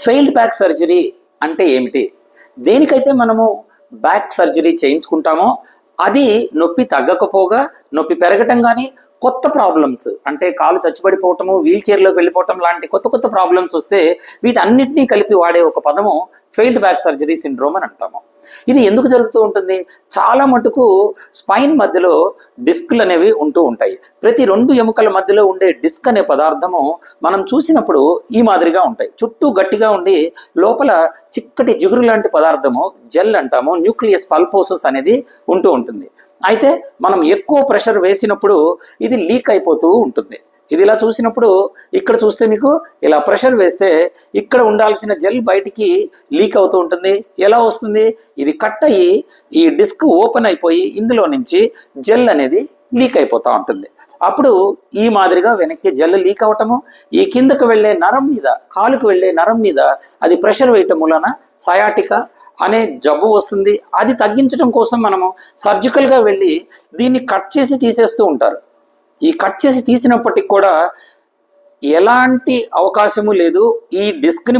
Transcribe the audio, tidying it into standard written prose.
Failed back surgery అంటే ఏమిటి? దేనికైతే మనము బ్యాక్ సర్జరీ చేయించుకుంటామో అది నొప్పి తగ్గకపోగా నొప్పి పెరగటం కానీ కొత్త ప్రాబ్లమ్స్ అంటే కాలు చచ్చుబడిపోవటము, వీల్ చైర్లోకి వెళ్ళిపోవటం లాంటి కొత్త ప్రాబ్లమ్స్ వస్తే వీటన్నిటినీ కలిపి వాడే ఒక పదము ఫెయిల్డ్ బ్యాక్ సర్జరీ సిండ్రోమ్ అని అంటాము. ఇది ఎందుకు జరుగుతూ ఉంటుంది? చాలా మటుకు స్పైన్ మధ్యలో డిస్క్లు అనేవి ఉంటూ ఉంటాయి. ప్రతి 2 ఎముకల మధ్యలో ఉండే డిస్క్ అనే పదార్థము మనం చూసినప్పుడు ఈ మాదిరిగా ఉంటాయి. చుట్టూ గట్టిగా ఉండి లోపల చిక్కటి జిగురు లాంటి పదార్థము, జెల్ అంటాము, న్యూక్లియస్ పల్పోసస్ అనేది ఉంటూ ఉంటుంది. అయితే మనం ఎక్కువ ప్రెషర్ వేసినప్పుడు ఇది లీక్ అయిపోతూ ఉంటుంది. ఇది ఇలా చూసినప్పుడు ఇక్కడ చూస్తే మీకు ఇలా ప్రెషర్ వేస్తే ఇక్కడ ఉండాల్సిన జెల్ బయటికి లీక్ అవుతూ ఉంటుంది. ఎలా వస్తుంది? ఇది కట్ అయ్యి ఈ డిస్క్ ఓపెన్ అయిపోయి ఇందులో నుంచి జెల్ అనేది లీక్ అయిపోతూ ఉంటుంది. అప్పుడు ఈ మాదిరిగా వెనక్కి జెల్ లీక్ అవటము, ఈ కిందకు వెళ్ళే నరం మీద, కాలుకు వెళ్ళే నరం మీద అది ప్రెషర్ వేయటం మూలన సయాటికా అనే జబ్బు వస్తుంది. అది తగ్గించడం కోసం మనము సర్జికల్గా వెళ్ళి దీన్ని కట్ చేసి తీసేస్తూ ఉంటారు. ఈ కట్ చేసి తీసినప్పటికి కూడా ఎలాంటి అవకాశము లేదు ఈ డిస్క్ని